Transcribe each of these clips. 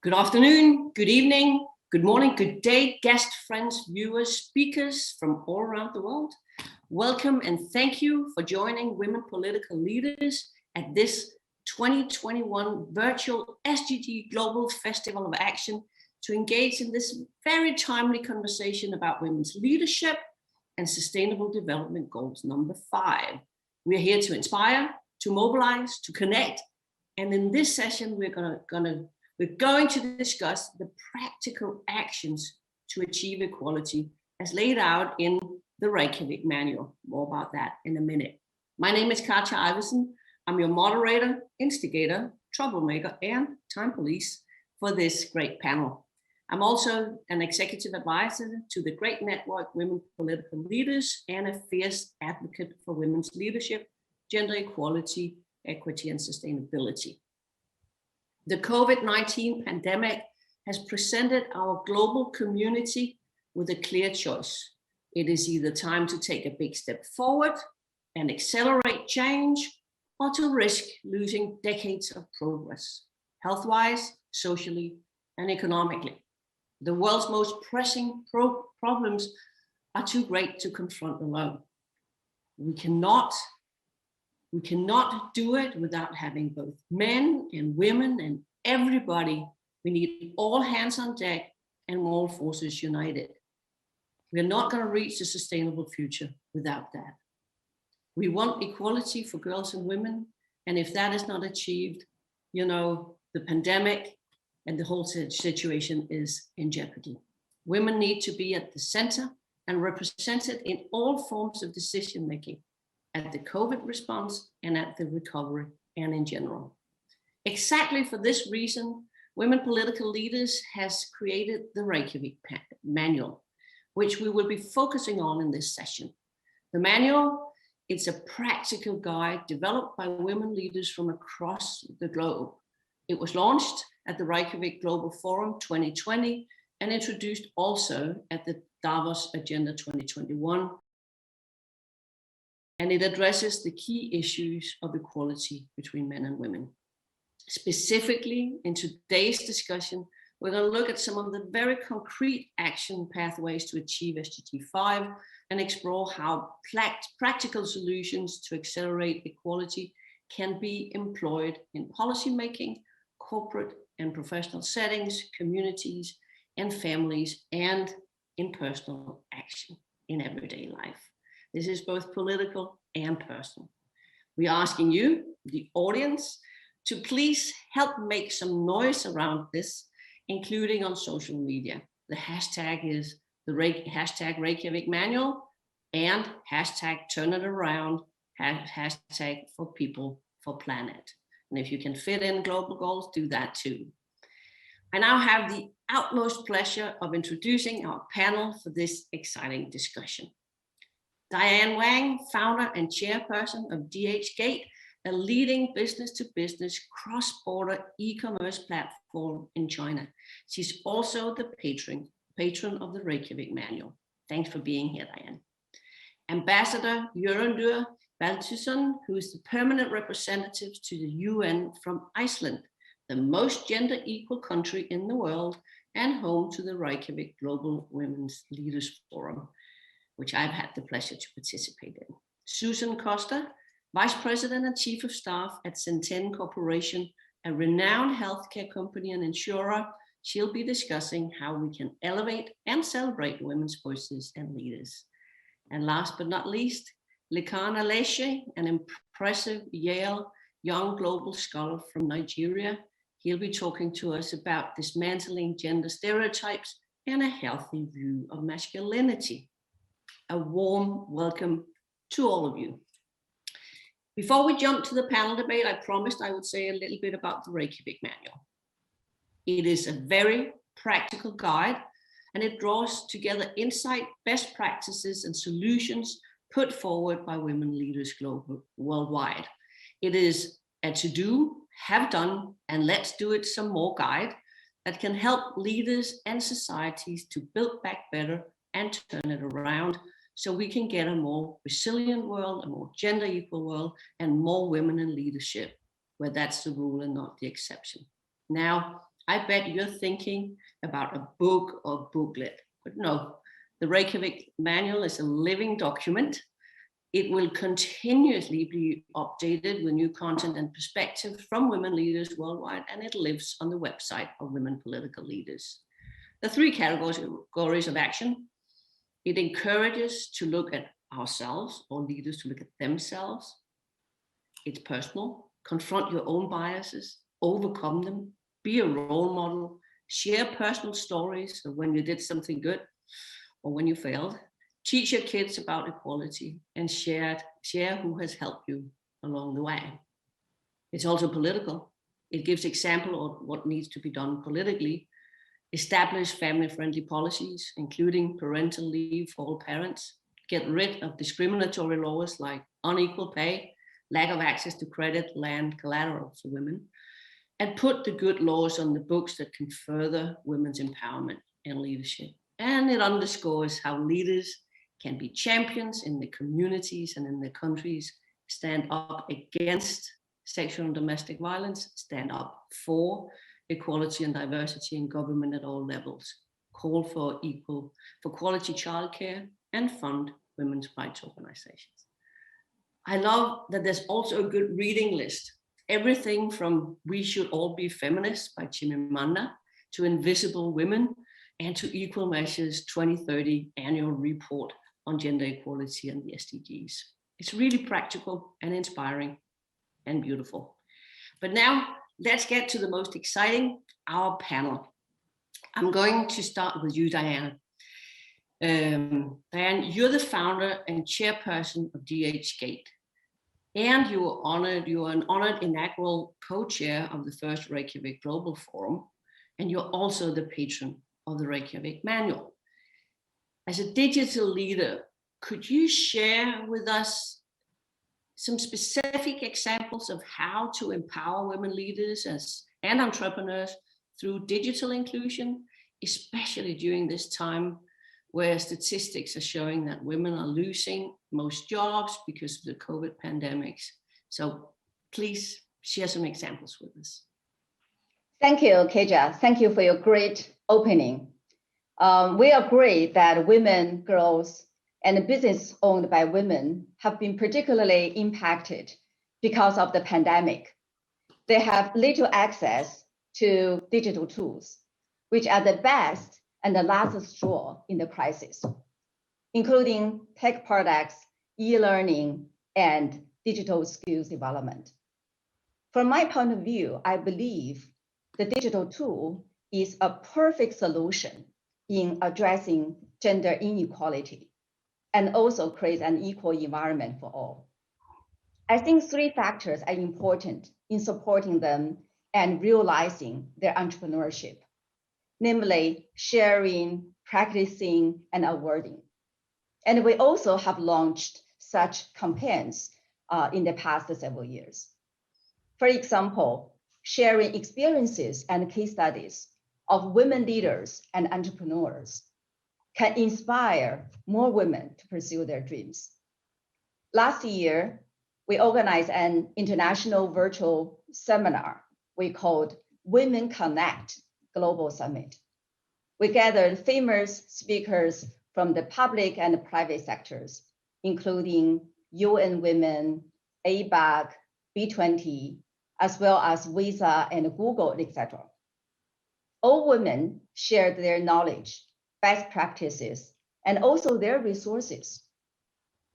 Good afternoon, good evening, good morning, good day, guests, friends, viewers, speakers from all around the world. Welcome and thank you for joining Women Political Leaders at this 2021 virtual SDG Global Festival of Action to engage in this very timely conversation about women's leadership and Sustainable Development Goals number 5. We're here to inspire, to mobilize, to connect. And in this session, we're going to discuss the practical actions to achieve equality as laid out in the Reykjavík Manual. More about that in a minute. My name is Katja Iversen. I'm your moderator, instigator, troublemaker, and time police for this great panel. I'm also an executive advisor to the great network Women Political Leaders and a fierce advocate for women's leadership, gender equality, equity, and sustainability. The COVID-19 pandemic has presented our global community with a clear choice. It is either time to take a big step forward and accelerate change, or to risk losing decades of progress, health-wise, socially, and economically. The world's most pressing problems are too great to confront alone. We cannot do it without having both men and women and everybody. We need all hands on deck and all forces united. We're not going to reach a sustainable future without that. We want equality for girls and women. And if that is not achieved, the pandemic and the whole situation is in jeopardy. Women need to be at the center and represented in all forms of decision making, at the COVID response and at the recovery and in general. Exactly for this reason, Women Political Leaders has created the Reykjavík Manual, which we will be focusing on in this session. The manual, it's a practical guide developed by women leaders from across the globe. It was launched at the Reykjavík Global Forum 2020 and introduced also at the Davos Agenda 2021. And it addresses the key issues of equality between men and women. Specifically, in today's discussion, we're going to look at some of the very concrete action pathways to achieve SDG 5 and explore how practical solutions to accelerate equality can be employed in policymaking, corporate and professional settings, communities and families, and in personal action in everyday life. This is both political and personal. We're asking you, the audience, to please help make some noise around this, including on social media. The hashtag is the hashtag Reykjavík Manual and hashtag Turn It Around, hashtag for people for planet. And if you can fit in global goals, do that too. I now have the utmost pleasure of introducing our panel for this exciting discussion. Diane Wang, founder and chairperson of DHGate, a leading business-to-business cross-border e-commerce platform in China. She's also the patron of the Reykjavík Manual. Thanks for being here, Diane. Ambassador Jorundur Valtysson, who is the permanent representative to the UN from Iceland, the most gender equal country in the world and home to the Reykjavík Global Women's Leaders Forum, which I've had the pleasure to participate in. Susan Costa, Vice President and Chief of Staff at Centene Corporation, a renowned healthcare company and insurer. She'll be discussing how we can elevate and celebrate women's voices and leaders. And last but not least, Lekana Leshe, an impressive Yale young global scholar from Nigeria. He'll be talking to us about dismantling gender stereotypes and a healthy view of masculinity. A warm welcome to all of you. Before we jump to the panel debate, I promised I would say a little bit about the Reykjavík Manual. It is a very practical guide, and it draws together insight, best practices, and solutions put forward by women leaders worldwide. It is a to-do, have done, and let's do it some more guide that can help leaders and societies to build back better and turn it around so we can get a more resilient world, a more gender equal world, and more women in leadership, where that's the rule and not the exception. Now, I bet you're thinking about a book or booklet, but no, the Reykjavík Manual is a living document. It will continuously be updated with new content and perspectives from women leaders worldwide, and it lives on the website of Women Political Leaders. The 3 categories of action: it encourages to look at ourselves, or leaders to look at themselves. It's personal. Confront your own biases, overcome them, be a role model, share personal stories of when you did something good or when you failed. Teach your kids about equality and share who has helped you along the way. It's also political. It gives example of what needs to be done politically. Establish family-friendly policies, including parental leave for all parents. Get rid of discriminatory laws like unequal pay, lack of access to credit, land, collateral for women, and put the good laws on the books that can further women's empowerment and leadership. And it underscores how leaders can be champions in the communities and in the countries, stand up against sexual and domestic violence, stand up for equality and diversity in government at all levels, call for quality childcare, and fund women's rights organizations. I love that there's also a good reading list. Everything from We Should All Be Feminists by Chimamanda to Invisible Women, and to Equal Measures 2030 annual report on gender equality and the SDGs. It's really practical and inspiring and beautiful. But now let's get to the most exciting, our panel. I'm going to start with you, Diane. Diane, you're the founder and chairperson of DHGate, and you are an honored inaugural co-chair of the first Reykjavík Global Forum, and you're also the patron of the Reykjavík Manual. As a digital leader, could you share with us some specific examples of how to empower women leaders and entrepreneurs through digital inclusion, especially during this time where statistics are showing that women are losing most jobs because of the COVID pandemics? So please share some examples with us. Thank you, Keja. Thank you for your great opening. We agree that women, girls, and business owned by women have been particularly impacted because of the pandemic. They have little access to digital tools, which are the best and the last straw in the crisis, including tech products, e-learning, and digital skills development. From my point of view, I believe the digital tool is a perfect solution in addressing gender inequality and also creates an equal environment for all. I think 3 factors are important in supporting them and realizing their entrepreneurship, namely sharing, practicing, and awarding. And we also have launched such campaigns in the past several years. For example, sharing experiences and case studies of women leaders and entrepreneurs can inspire more women to pursue their dreams. Last year, we organized an international virtual seminar we called Women Connect Global Summit. We gathered famous speakers from the public and private sectors, including UN Women, ABAC, B20, as well as Visa and Google, etc. All women shared their knowledge, best practices, and also their resources.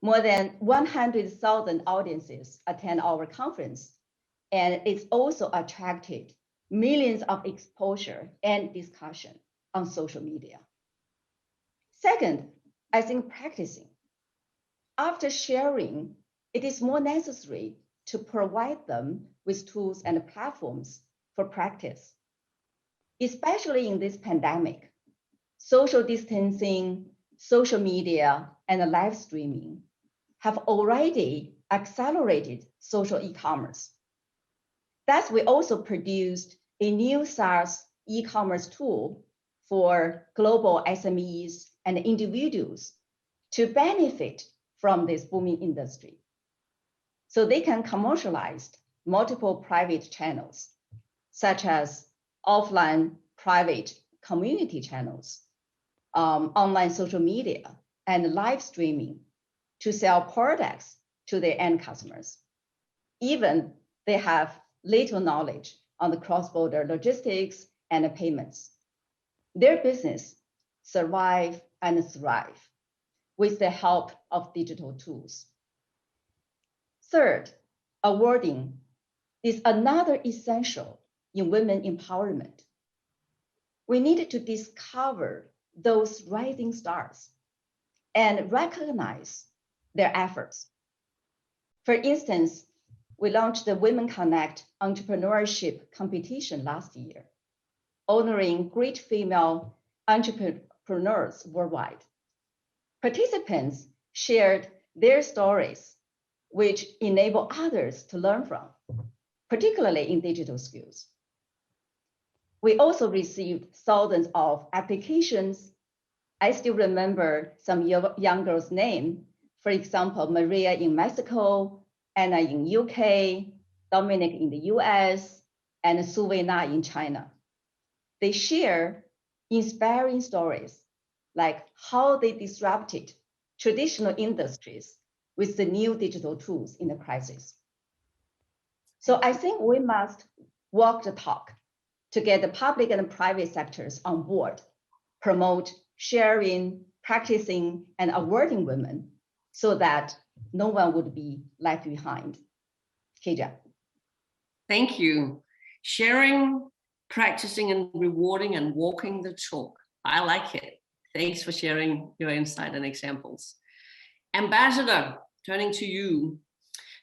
More than 100,000 audiences attend our conference, and it's also attracted millions of exposure and discussion on social media. Second, I think practicing. After sharing, it is more necessary to provide them with tools and platforms for practice. Especially in this pandemic, social distancing, social media, and live streaming have already accelerated social e-commerce. Thus, we also produced a new SaaS e-commerce tool for global SMEs and individuals to benefit from this booming industry, so they can commercialize multiple private channels, such as offline private community channels, online social media, and live streaming to sell products to their end customers. Even they have little knowledge on the cross-border logistics and payments. Their business survive and thrive with the help of digital tools. Third, awarding is another essential in women empowerment. We need to discover those rising stars and recognize their efforts. For instance, we launched the Women Connect entrepreneurship competition last year, honoring great female entrepreneurs worldwide. Participants shared their stories, which enable others to learn from, particularly in digital skills. We also received thousands of applications. I still remember some young girls' names. For example, Maria in Mexico, Anna in UK, Dominic in the US, and Suvena in China. They share inspiring stories like how they disrupted traditional industries with the new digital tools in the crisis. So I think we must walk the talk to get the public and private sectors on board, promote sharing, practicing, and awarding women so that no one would be left behind. Keja. Thank you. Sharing, practicing, and rewarding and walking the talk. I like it. Thanks for sharing your insight and examples. Ambassador, turning to you.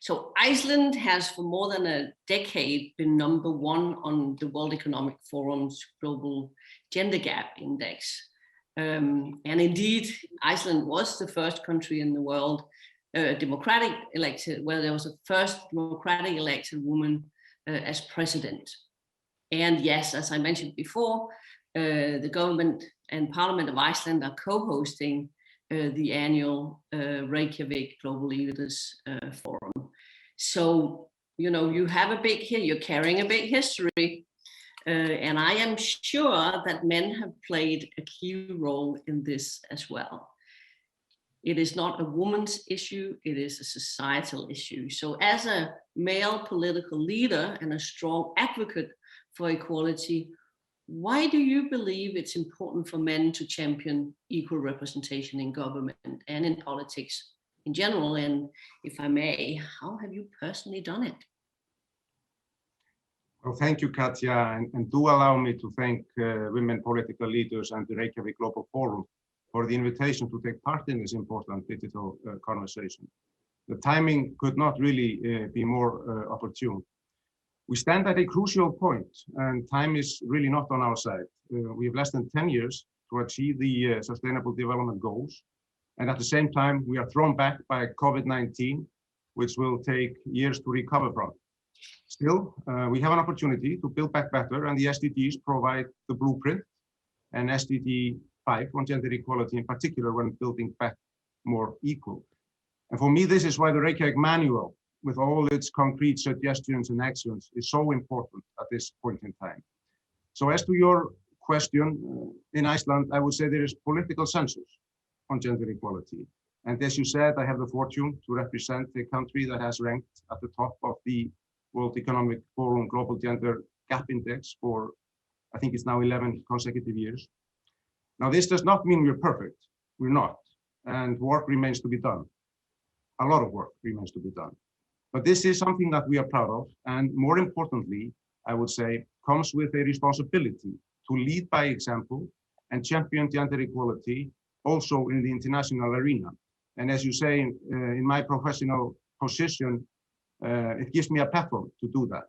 So Iceland has for more than a decade been #1 on the World Economic Forum's Global Gender Gap Index. And indeed, Iceland was the first country in the world democratic elected, where there was a first democratic elected woman as president. And yes, as I mentioned before, the government and Parliament of Iceland are co-hosting the annual Reykjavik Global Leaders Forum. So, you know, you have a you're carrying a big history, and I am sure that men have played a key role in this as well. It is not a woman's issue, it is a societal issue. So as a male political leader and a strong advocate for equality, why do you believe it's important for men to champion equal representation in government and in politics in general? And if I may, how have you personally done it? Well, thank you, Katja, and do allow me to thank women political leaders and the Reykjavik Global Forum for the invitation to take part in this important digital conversation. The timing could not really be more opportune. We stand at a crucial point, and time is really not on our side. We have less than 10 years to achieve the Sustainable Development Goals, and at the same time, we are thrown back by COVID-19, which will take years to recover from. Still, we have an opportunity to build back better, and the SDGs provide the blueprint, and SDG 5 on gender equality in particular when building back more equal. And for me, this is why the Reykjavík Manual, with all its concrete suggestions and actions, is so important at this point in time. So as to your question, in Iceland, I would say there is political consensus on gender equality. And as you said, I have the fortune to represent a country that has ranked at the top of the World Economic Forum Global Gender Gap Index for, I think it's now 11 consecutive years. Now, this does not mean we're perfect. We're not. And work remains to be done. A lot of work remains to be done. But this is something that we are proud of. And more importantly, I would say, comes with a responsibility to lead by example and champion gender equality also in the international arena. And as you say, in my professional position, it gives me a platform to do that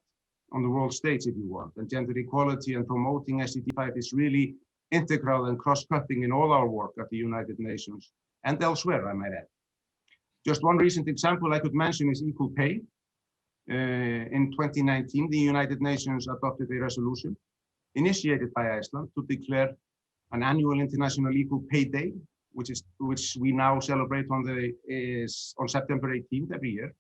on the world stage, if you want. And gender equality and promoting SDG 5 is really integral and cross-cutting in all our work at the United Nations and elsewhere, I might add. Just one recent example I could mention is equal pay. In 2019, the United Nations adopted a resolution initiated by Iceland to declare an annual International Equal Pay Day, which we now celebrate on September 18th every year.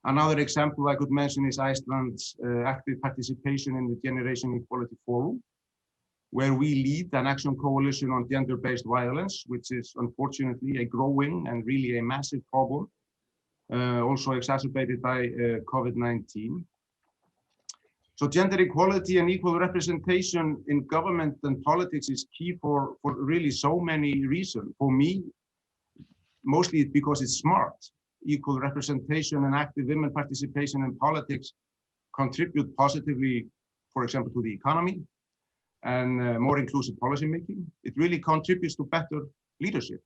Another example I could mention is Iceland's active participation in the Generation Equality Forum, where we lead an action coalition on gender-based violence, which is unfortunately a growing and really a massive problem, also exacerbated by COVID-19. So gender equality and equal representation in government and politics is key for really so many reasons. For me, mostly because it's smart. Equal representation and active women participation in politics contribute positively, for example, to the economy and more inclusive policymaking. It really contributes to better leadership.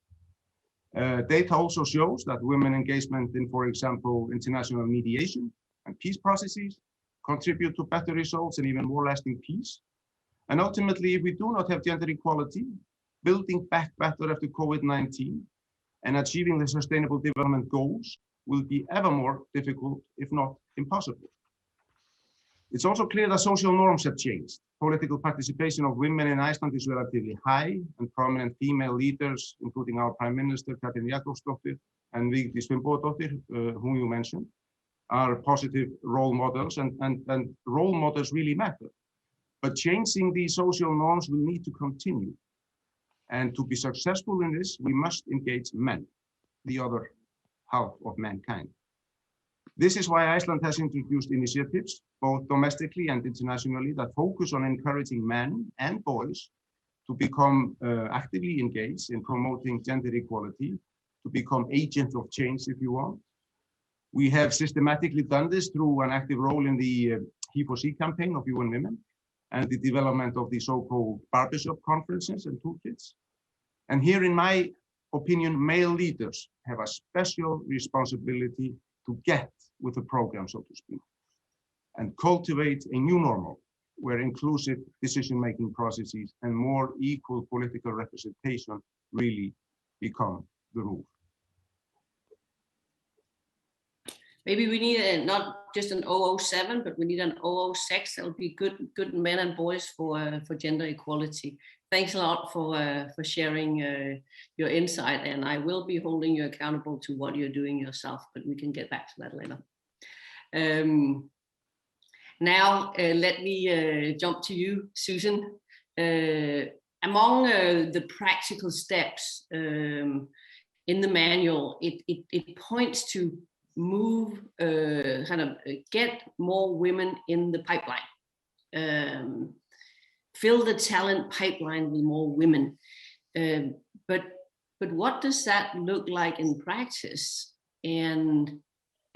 Data also shows that women engagement in, for example, international mediation and peace processes contribute to better results and even more lasting peace. And ultimately, if we do not have gender equality, building back better after COVID-19 and achieving the sustainable development goals will be ever more difficult, if not impossible. It's also clear that social norms have changed. Political participation of women in Iceland is relatively high, and prominent female leaders, including our Prime Minister, Katrín Jakobsdóttir, and Vigdís Finnbogadóttir, whom you mentioned, are positive role models, and role models really matter. But changing these social norms will need to continue. And to be successful in this, we must engage men, the other half of mankind. This is why Iceland has introduced initiatives, both domestically and internationally, that focus on encouraging men and boys to become actively engaged in promoting gender equality, to become agents of change, if you want. We have systematically done this through an active role in the He4C campaign of UN Women and the development of the so-called barbershop conferences and toolkits. And here, in my opinion, male leaders have a special responsibility to get with the program, so to speak, and cultivate a new normal where inclusive decision-making processes and more equal political representation really become the rule. Maybe we need not just an 007, but we need an 006. That'll be good men and boys for gender equality. Thanks a lot for sharing your insight, and I will be holding you accountable to what you're doing yourself, but we can get back to that later. Now, let me jump to you, Susan. Among the practical steps in the manual, it points to move, get more women in the pipeline, fill the talent pipeline with more women. But what does that look like in practice? And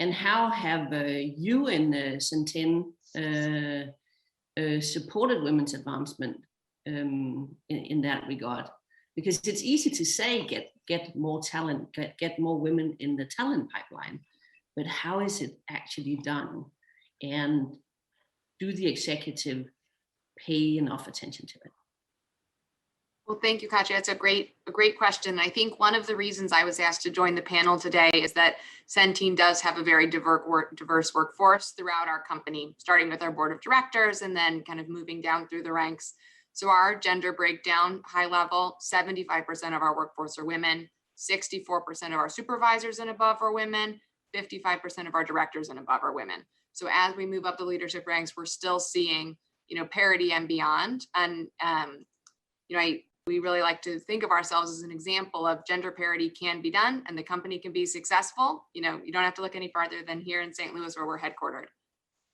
how have you in Centene supported women's advancement in that regard? Because it's easy to say get more talent, get more women in the talent pipeline, but how is it actually done? And do the executive pay enough attention to it? Well, thank you, Katja. It's a great question. I think one of the reasons I was asked to join the panel today is that Centene does have a very diverse workforce throughout our company, starting with our board of directors and then kind of moving down through the ranks. So our gender breakdown, high level, 75% of our workforce are women, 64% of our supervisors and above are women, 55% of our directors and above are women. So as we move up the leadership ranks, we're still seeing, parity and beyond. And, we really like to think of ourselves as an example of gender parity can be done and the company can be successful. You don't have to look any farther than here in St. Louis where we're headquartered.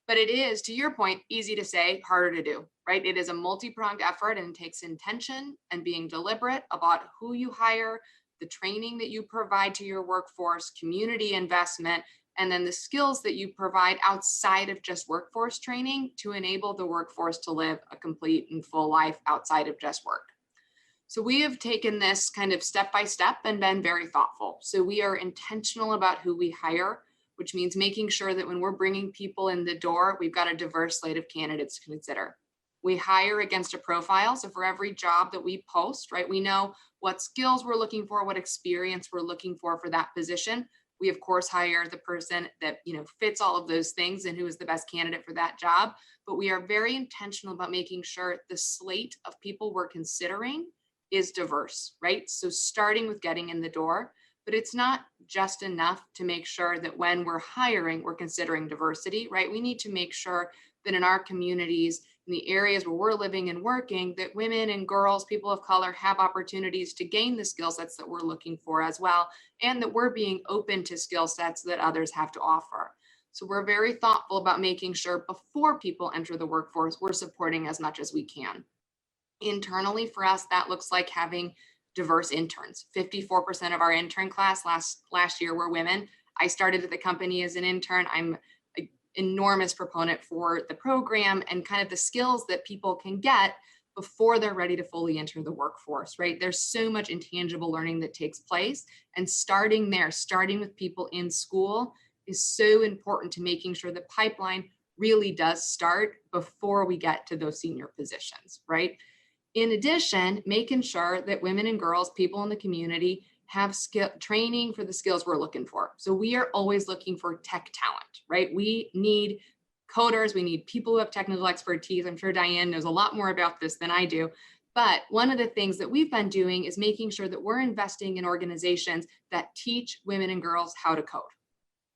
But it is, to your point, easy to say, harder to do, right? It is a multi-pronged effort and it takes intention and being deliberate about who you hire, the training that you provide to your workforce, community investment, and then the skills that you provide outside of just workforce training to enable the workforce to live a complete and full life outside of just work. So we have taken this kind of step by step and been very thoughtful. So we are intentional about who we hire, which means making sure that when we're bringing people in the door, we've got a diverse slate of candidates to consider. We hire against a profile. So for every job that we post, right, we know what skills we're looking for, what experience we're looking for that position. We of course hire the person that fits all of those things and who is the best candidate for that job. But we are very intentional about making sure the slate of people we're considering is diverse, right? So starting with getting in the door, but it's not just enough to make sure that when we're hiring, we're considering diversity, right? We need to make sure that in our communities, in the areas where we're living and working, that women and girls, people of color have opportunities to gain the skill sets that we're looking for as well, and that we're being open to skill sets that others have to offer. So we're very thoughtful about making sure before people enter the workforce, we're supporting as much as we can. Internally for us, that looks like having diverse interns. 54% of our intern class last year were women. I started at the company as an intern. I'm an enormous proponent for the program and kind of the skills that people can get before they're ready to fully enter the workforce, right? There's so much intangible learning that takes place, and starting there, starting with people in school is so important to making sure the pipeline really does start before we get to those senior positions, right? In addition, making sure that women and girls, people in the community have training for the skills we're looking for. So we are always looking for tech talent, right? We need coders, we need people who have technical expertise. I'm sure Diane knows a lot more about this than I do. But one of the things that we've been doing is making sure that we're investing in organizations that teach women and girls how to code,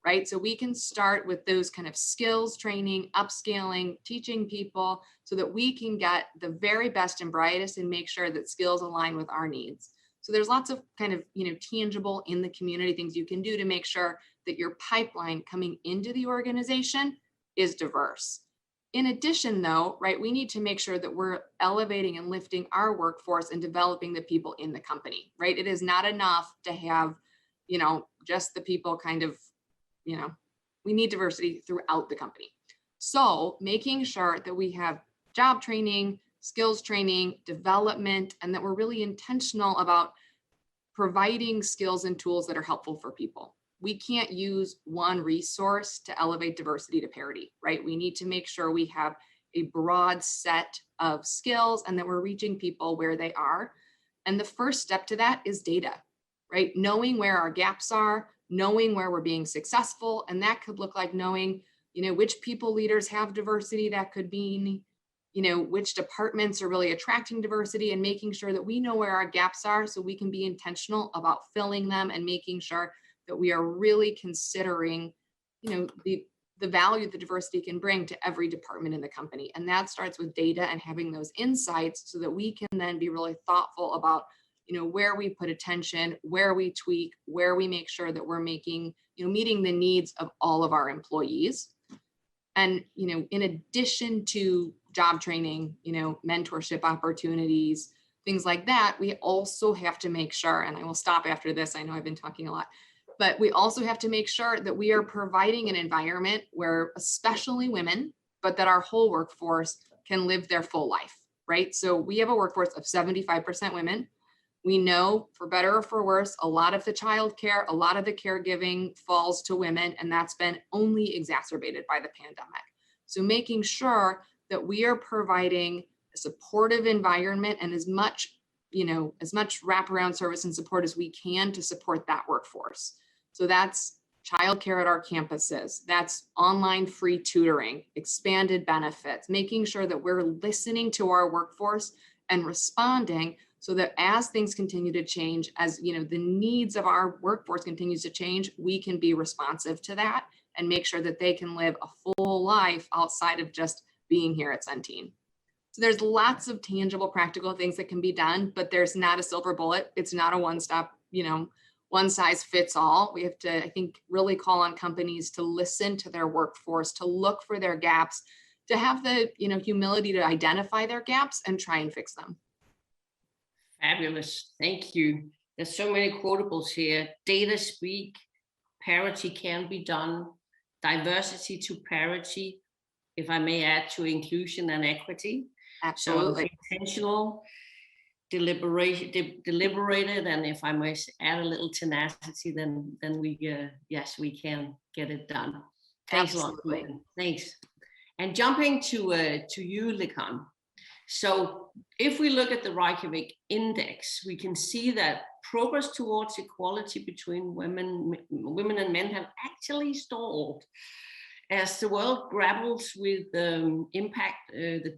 right? So we can start with those kind of skills training, upscaling, teaching people so that we can get the very best and brightest and make sure that skills align with our needs. So there's lots of kind of, tangible in the community things you can do to make sure that your pipeline coming into the organization is diverse. In addition though, right, we need to make sure that we're elevating and lifting our workforce and developing the people in the company, right? It is not enough to have, just the people kind of, we need diversity throughout the company. So making sure that we have job training, skills training, development, and that we're really intentional about providing skills and tools that are helpful for people. We can't use one resource to elevate diversity to parity, right? We need to make sure we have a broad set of skills and that we're reaching people where they are. And the first step to that is data, right? Knowing where our gaps are, knowing where we're being successful. And that could look like knowing, which people leaders have diversity. That could mean, which departments are really attracting diversity, and making sure that we know where our gaps are so we can be intentional about filling them and making sure that we are really considering, the value that diversity can bring to every department in the company. And that starts with data and having those insights so that we can then be really thoughtful about, where we put attention, where we tweak, where we make sure that we're making, meeting the needs of all of our employees. And, in addition to job training, mentorship opportunities, things like that, we also have to make sure, and I will stop after this, I know I've been talking a lot, but we also have to make sure that we are providing an environment where especially women, but that our whole workforce can live their full life, right? So we have a workforce of 75% women. We know, for better or for worse, a lot of the childcare, a lot of the caregiving falls to women, and that's been only exacerbated by the pandemic. So making sure that we are providing a supportive environment and as much wraparound service and support as we can to support that workforce. So that's childcare at our campuses, that's online free tutoring, expanded benefits, making sure that we're listening to our workforce and responding so that as things continue to change, as the needs of our workforce continues to change, we can be responsive to that and make sure that they can live a full life outside of just being here at Centene. So there's lots of tangible, practical things that can be done, but there's not a silver bullet. It's not a one-stop, one size fits all. We have to, I think, really call on companies to listen to their workforce, to look for their gaps, to have the, humility to identify their gaps and try and fix them. Fabulous, thank you. There's so many quotables here. Data speak, parity can be done, diversity to parity, if I may add, to inclusion and equity. Absolutely. So intentional, deliberated, and if I may add a little tenacity, then we yes, we can get it done. Thanks Absolutely. a lot. Thanks. And jumping to you, Likan. So if we look at the Reykjavik Index, we can see that progress towards equality between women and men have actually stalled as the world grapples with the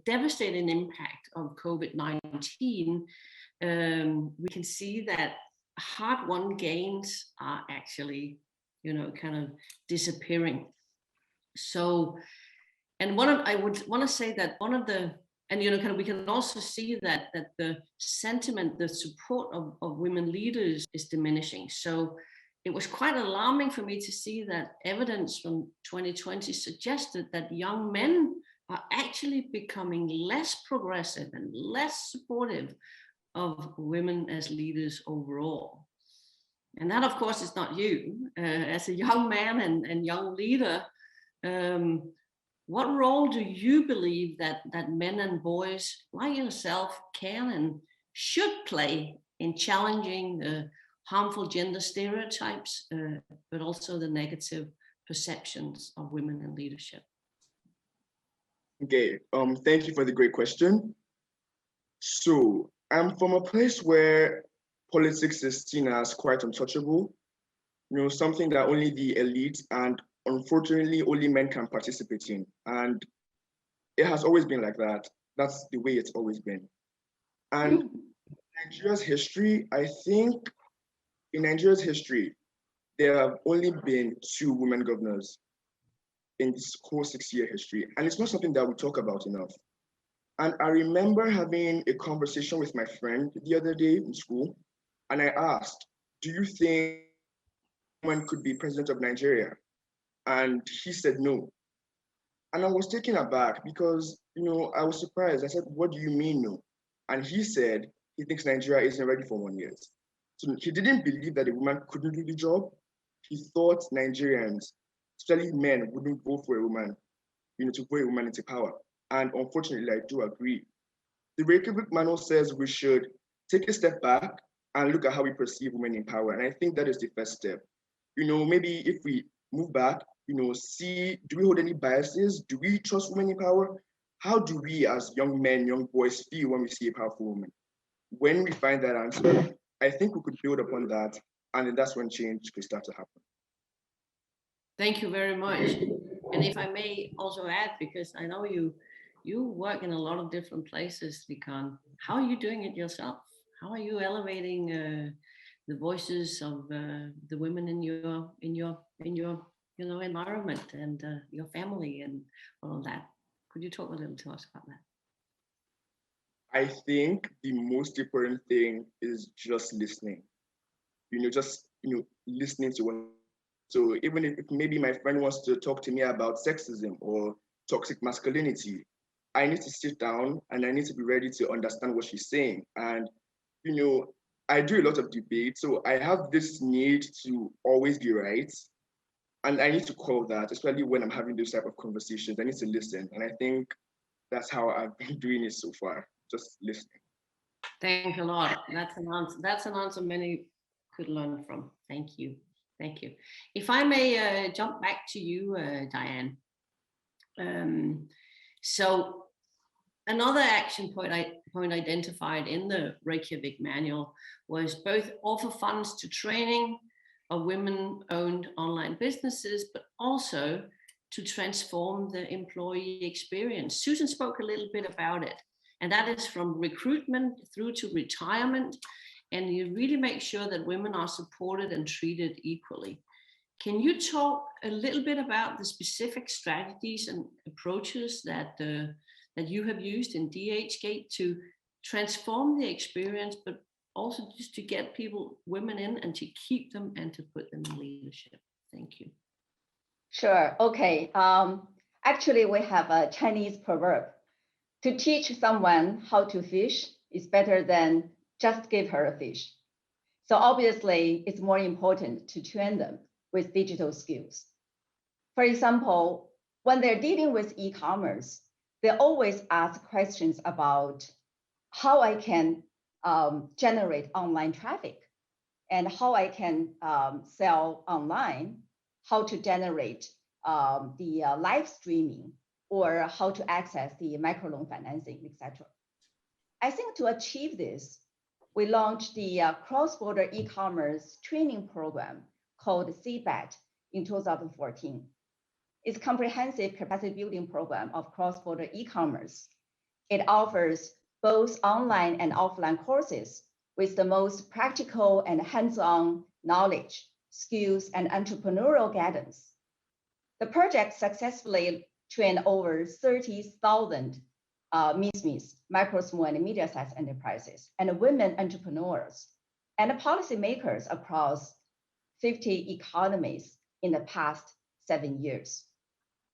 devastating impact of COVID-19. We can see that hard-won gains are actually, kind of disappearing. So, and I would want to say that one of the, and kind of we can also see that the sentiment, the support of women leaders is diminishing. So it was quite alarming for me to see that evidence from 2020 suggested that young men are actually becoming less progressive and less supportive of women as leaders overall. And that, of course, is not you. As a young man and young leader, what role do you believe that men and boys like yourself can and should play in challenging the harmful gender stereotypes, but also the negative perceptions of women in leadership? Okay, thank you for the great question. So I'm from a place where politics is seen as quite untouchable, something that only the elite and unfortunately only men can participate in. And it has always been like that. That's the way it's always been. And Nigeria's history, I think in Nigeria's history, there have only been 2 women governors in this whole 6-year history. And it's not something that we talk about enough. And I remember having a conversation with my friend the other day in school, and I asked, do you think women could be president of Nigeria? And he said no. And I was taken aback because, I was surprised. I said, what do you mean no? And he said he thinks Nigeria isn't ready for 1 year. So he didn't believe that a woman couldn't do the job. He thought Nigerians, especially men, wouldn't vote for a woman, to put a woman into power. And unfortunately, I do agree. The Reykjavík Manual says we should take a step back and look at how we perceive women in power. And I think that is the first step. Maybe if we move back, see, do we hold any biases? Do we trust women in power? How do we as young men, young boys feel when we see a powerful woman? When we find that answer, I think we could build upon that. And then that's when change could start to happen. Thank you very much. And if I may also add, because I know you work in a lot of different places, Vikan, how are you doing it yourself? How are you elevating the voices of the women in your environment and your family and all of that? Could you talk a little to us about that? I think the most important thing is just listening. Listening to one. So even if maybe my friend wants to talk to me about sexism or toxic masculinity, I need to sit down and I need to be ready to understand what she's saying. And, I do a lot of debate, so I have this need to always be right. And I need to call that, especially when I'm having those type of conversations. I need to listen. And I think that's how I've been doing it so far, just listening. Thank you a lot. That's an answer many could learn from. Thank you. Thank you. If I may jump back to you, Diane. So another action point identified in the Reykjavik Manual was both offer funds to training of women-owned online businesses, but also to transform the employee experience. Susan spoke a little bit about it, and that is from recruitment through to retirement, and you really make sure that women are supported and treated equally. Can you talk a little bit about the specific strategies and approaches that you have used in DHGate to transform the experience, but also just to get women in and to keep them and to put them in leadership? Thank you. Sure. Okay. Actually, we have a Chinese proverb: to teach someone how to fish is better than just give her a fish. So obviously, it's more important to train them with digital skills. For example, when they're dealing with e-commerce, they always ask questions about how I can generate online traffic and how I can sell online, how to generate the live streaming, or how to access the microloan financing, etc. I think to achieve this, we launched the cross-border e-commerce training program called CBAT in 2014. It's a comprehensive capacity building program of cross-border e-commerce. It offers both online and offline courses with the most practical and hands-on knowledge, skills, and entrepreneurial guidance. The project successfully trained over 30,000 MISMEs, micro, small, and medium-sized enterprises, and women entrepreneurs, and policymakers across 50 economies in the past 7 years.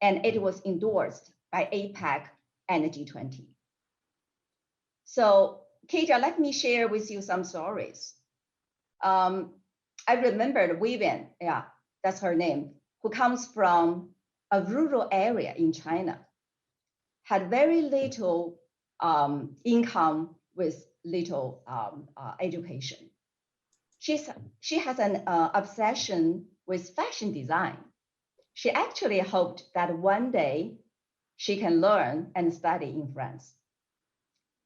And it was endorsed by APEC and G20. So, Keja, let me share with you some stories. I remembered Vivian, yeah, that's her name, who comes from a rural area in China, had very little income with little education. She has an obsession with fashion design. She actually hoped that one day she can learn and study in France.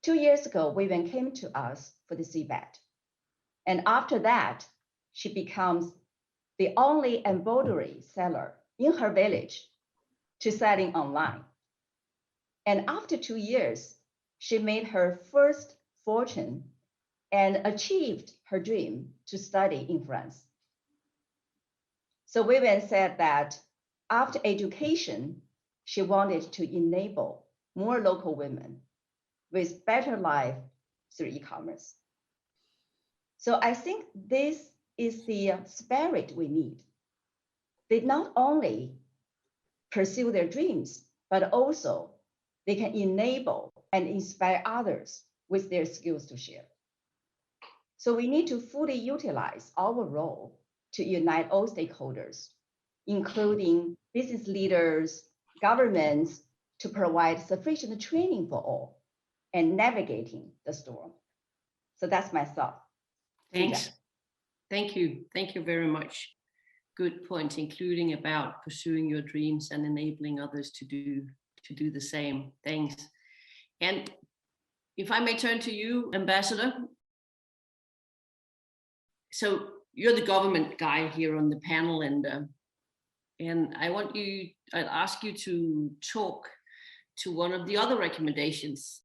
2 years ago, Vivian came to us for the seabed. And after that, she becomes the only embroidery seller in her village to selling online. And after 2 years, she made her first fortune and achieved her dream to study in France. So Vivian said that after education, she wanted to enable more local women with better life through e-commerce. So I think this is the spirit we need. They not only pursue their dreams, but also they can enable and inspire others with their skills to share. So we need to fully utilize our role to unite all stakeholders, including business leaders, governments, to provide sufficient training for all and navigating the storm. So that's my thought. Thanks. Thank you. Thank you very much. Good point, including about pursuing your dreams and enabling others to do the same. Thanks. And if I may turn to you, Ambassador. So you're the government guy here on the panel, and I'd ask you to talk to one of the other recommendations,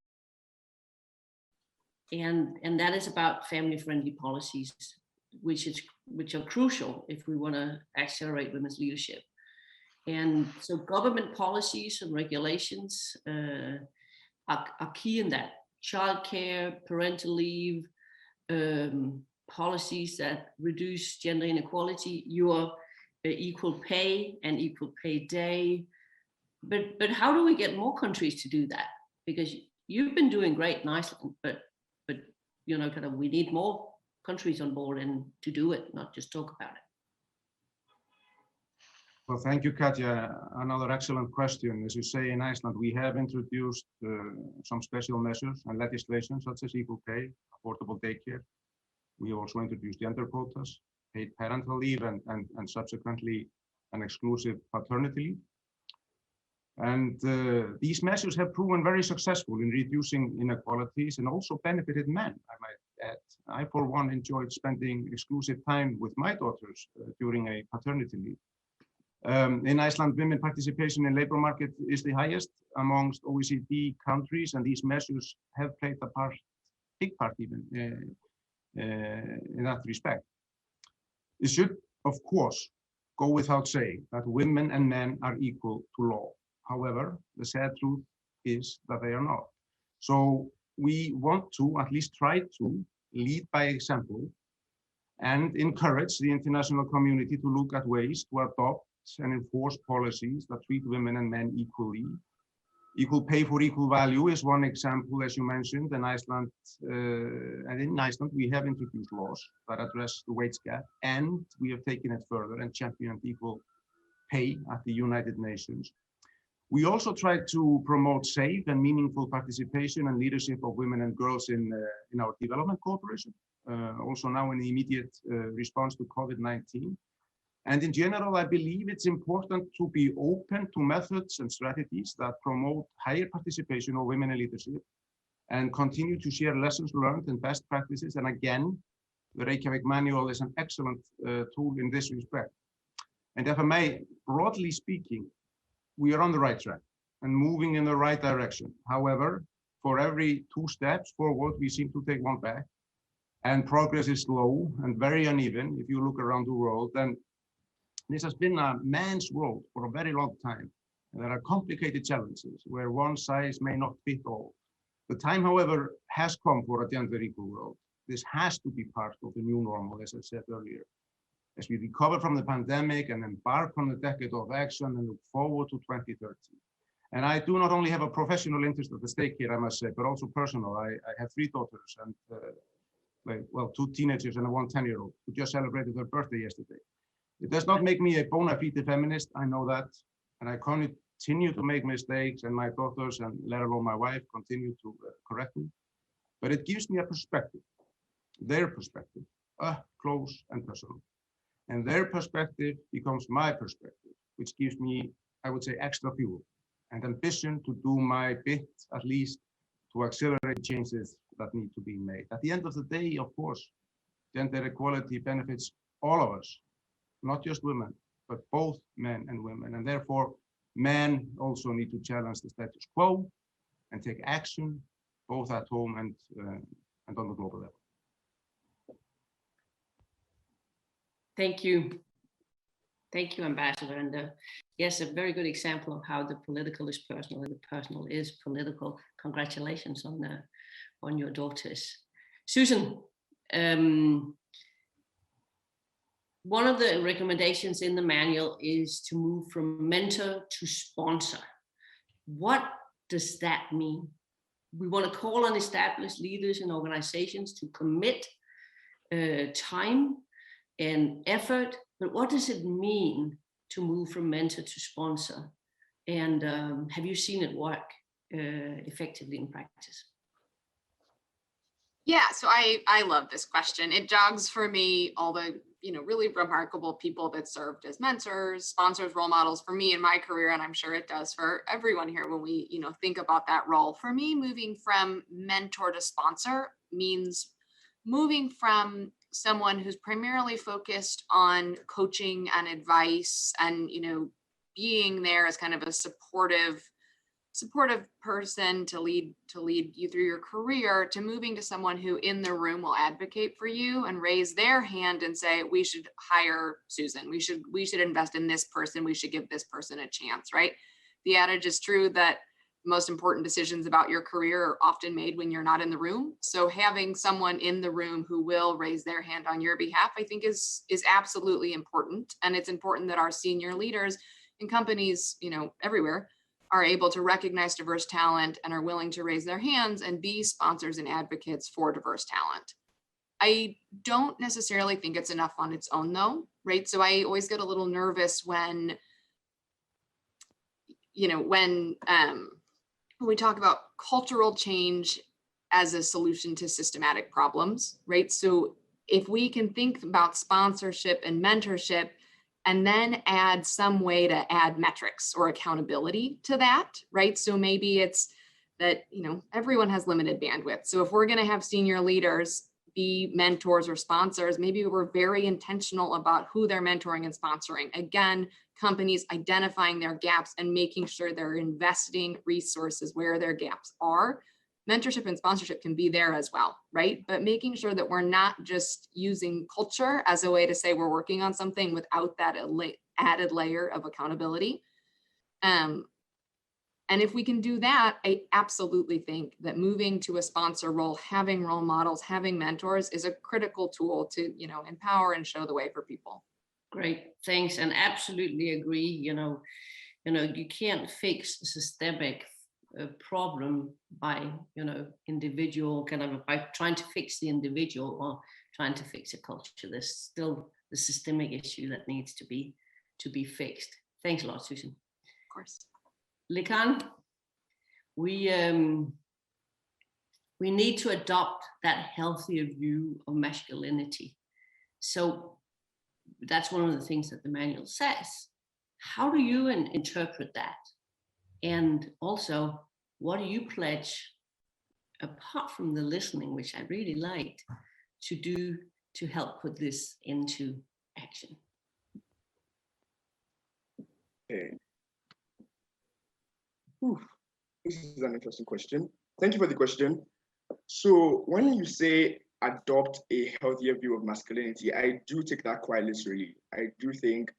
and that is about family-friendly policies, which are crucial if we want to accelerate women's leadership. And so government policies and regulations are key in that. Childcare, parental leave, policies that reduce gender inequality, your equal pay and equal pay day. But how do we get more countries to do that? Because you've been doing great in Iceland, but you know, kind of, we need more countries on board and to do it, not just talk about it. Well, thank you, Katja. Another excellent question. As you say, in Iceland, we have introduced some special measures and legislation, such as equal pay, affordable daycare. We also introduced gender quotas, paid parental leave, and subsequently an exclusive paternity leave. And these measures have proven very successful in reducing inequalities and also benefited men, I might add. I, for one, enjoyed spending exclusive time with my daughters during a paternity leave. In Iceland, women participation in labor market is the highest amongst OECD countries, and these measures have played a big part even in that respect. It should, of course, go without saying that women and men are equal to law. However, the sad truth is that they are not. So we want to at least try to lead by example and encourage the international community to look at ways to adopt and enforce policies that treat women and men equally. Equal pay for equal value is one example, as you mentioned, in Iceland. And in Iceland, we have introduced laws that address the wage gap, and we have taken it further and championed equal pay at the United Nations. We also try to promote safe and meaningful participation and leadership of women and girls in our development cooperation, also now in the immediate response to COVID-19. And in general, I believe it's important to be open to methods and strategies that promote higher participation of women in leadership and continue to share lessons learned and best practices. And again, the Reykjavík Manual is an excellent tool in this respect. And if I may, broadly speaking, we are on the right track and moving in the right direction. However, for every 2 steps forward, we seem to take 1 back. and progress is slow and very uneven. If you look around the world, then this has been a man's world for a very long time. And there are complicated challenges where one size may not fit all. The time, however, has come for a gender equal world. This has to be part of the new normal, as I said earlier. As we recover from the pandemic and embark on a decade of action and look forward to 2030. And I do not only have a professional interest at the stake here, I must say, but also personal. I have 3 daughters and, well, 2 teenagers and a 1 10-year-old who just celebrated their birthday yesterday. It does not make me a bona fide feminist, I know that, and I continue to make mistakes, and my daughters, and let alone my wife, continue to correct me. But it gives me a perspective, their perspective, up close and personal. And their perspective becomes my perspective, which gives me, I would say, extra fuel and ambition to do my bit, at least, to accelerate changes that need to be made. At the end of the day, of course, gender equality benefits all of us, not just women, but both men and women. And therefore, men also need to challenge the status quo and take action, both at home and on the global level. Thank you. Thank you, Ambassador. And yes, a very good example of how the political is personal and the personal is political. Congratulations on your daughters. Susan, one of the recommendations in the manual is to move from mentor to sponsor. What does that mean? We want to call on established leaders and organizations to commit time and effort, but what does it mean to move from mentor to sponsor? And have you seen it work effectively in practice? Yeah, so I love this question. It jogs for me all the really remarkable people that served as mentors, sponsors, role models for me in my career, and I'm sure it does for everyone here when we think about that role. For me, moving from mentor to sponsor means moving from someone who's primarily focused on coaching and advice and being there as kind of a supportive person to lead you through your career, to moving to someone who in the room will advocate for you and raise their hand and say, we should hire Susan, we should invest in this person, we should give this person a chance, right? The adage is true that most important decisions about your career are often made when you're not in the room. So having someone in the room who will raise their hand on your behalf, I think is absolutely important. And it's important that our senior leaders in companies, everywhere, are able to recognize diverse talent and are willing to raise their hands and be sponsors and advocates for diverse talent. I don't necessarily think it's enough on its own though, right? So I always get a little nervous when we talk about cultural change as a solution to systematic problems, right? So if we can think about sponsorship and mentorship and then add some way to add metrics or accountability to that, right? So maybe it's that, everyone has limited bandwidth. So if we're going to have senior leaders be mentors or sponsors, maybe we're very intentional about who they're mentoring and sponsoring. Again, companies identifying their gaps and making sure they're investing resources where their gaps are. Mentorship and sponsorship can be there as well, right? But making sure that we're not just using culture as a way to say we're working on something without that added layer of accountability. And if we can do that, I absolutely think that moving to a sponsor role, having role models, having mentors is a critical tool to, empower and show the way for people. Great, thanks, and absolutely agree. You can't fix a systemic problem by, individual by trying to fix the individual or trying to fix a culture. There's still the systemic issue that needs to be fixed. Thanks a lot, Susan. Of course. Likan, we need to adopt that healthier view of masculinity. So that's one of the things that the manual says. How do you interpret that? And also, what do you pledge, apart from the listening, which I really liked, to do to help put this into action? Okay. This is an interesting question. Thank you for the question. So when you say adopt a healthier view of masculinity. I do take that quite literally. I do think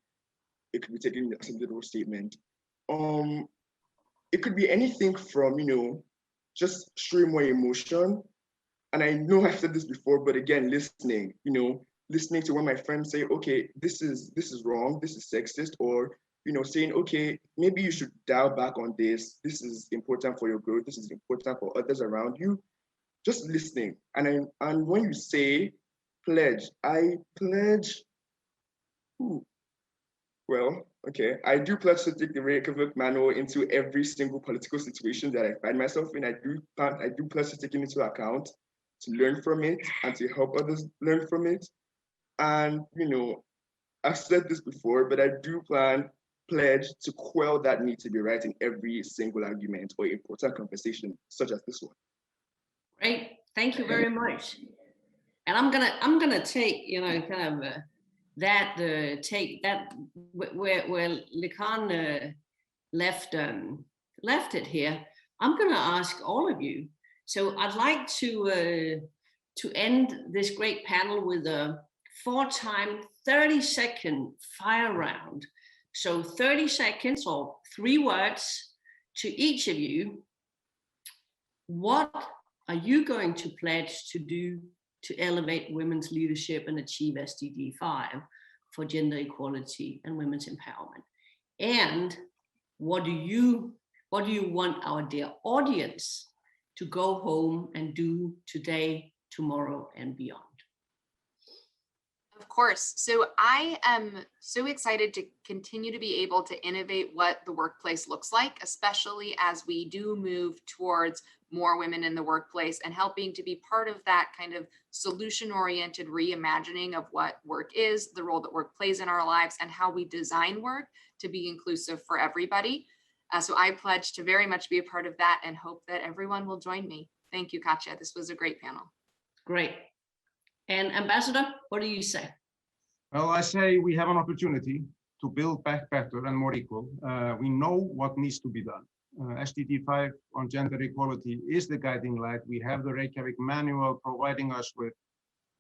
it could be taken as a literal statement. It could be anything from, just showing more emotion. And I know I've said this before, but again, listening, listening to when my friends say, okay, this is wrong, this is sexist, or, saying, okay, maybe you should dial back on this. This is important for your growth. This is important for others around you. Just listening. And when you say pledge, I pledge, well, okay, I do pledge to take the Reykjavík Manual into every single political situation that I find myself in. I do pledge to take it into account, to learn from it, and to help others learn from it. And, I've said this before, but I do pledge to quell that need to be right in every single argument or important conversation, such as this one. Great, thank you very much. And I'm gonna take, take that where Likan left it here. I'm gonna ask all of you. So I'd like to end this great panel with a 4-time 30-second fire round. So 30 seconds or 3 words to each of you. What are you going to pledge to do to elevate women's leadership and achieve SDG 5 for gender equality and women's empowerment? And what do you want our dear audience to go home and do today, tomorrow, and beyond? Of course. So I am so excited to continue to be able to innovate what the workplace looks like, especially as we do move towards more women in the workplace and helping to be part of that kind of solution-oriented reimagining of what work is, the role that work plays in our lives, and how we design work to be inclusive for everybody. So I pledge to very much be a part of that and hope that everyone will join me. Thank you, Katja. This was a great panel. Great. And Ambassador, what do you say? Well, I say we have an opportunity to build back better and more equal. We know what needs to be done. SDG 5 on gender equality is the guiding light. We have the Reykjavík Manual providing us with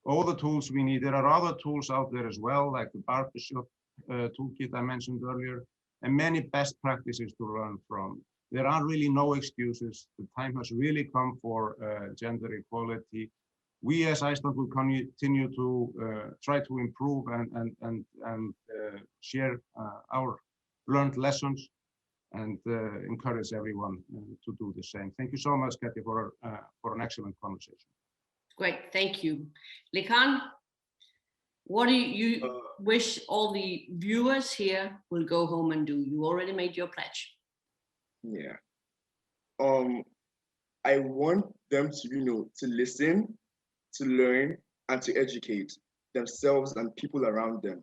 all the tools we need. There are other tools out there as well, like the barbershop toolkit I mentioned earlier, and many best practices to learn from. There are really no excuses. The time has really come for gender equality. We as Iceland will continue to try to improve and share our learned lessons and encourage everyone to do the same. Thank you so much, Katja, for an excellent conversation. Great, thank you. Likan, what do you wish all the viewers here will go home and do? You already made your pledge. Yeah. I want them to, to listen, to learn, and to educate themselves and people around them.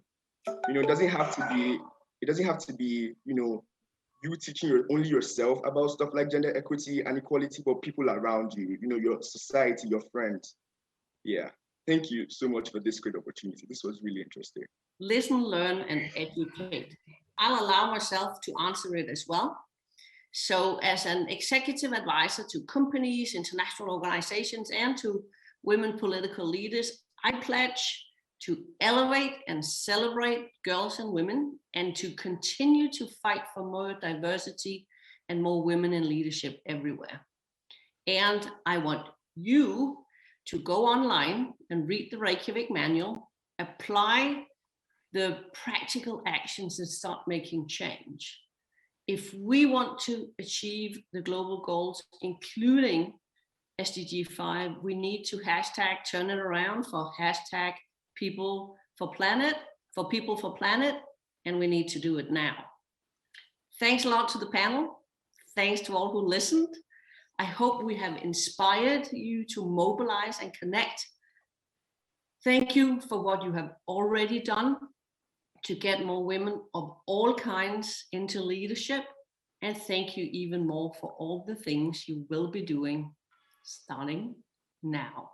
It doesn't have to be, you teaching only yourself about stuff like gender equity and equality, but people around you, your society, your friends. Yeah. Thank you so much for this great opportunity. This was really interesting. Listen, learn, and educate. I'll allow myself to answer it as well. So as an executive advisor to companies, international organizations, and to women political leaders, I pledge to elevate and celebrate girls and women and to continue to fight for more diversity and more women in leadership everywhere. And I want you to go online and read the Reykjavík Manual, apply the practical actions and start making change. If we want to achieve the global goals, including SDG 5, we need to hashtag turn it around for hashtag people for planet, and we need to do it now. Thanks a lot to the panel. Thanks to all who listened. I hope we have inspired you to mobilize and connect. Thank you for what you have already done to get more women of all kinds into leadership. And thank you even more for all the things you will be doing starting now.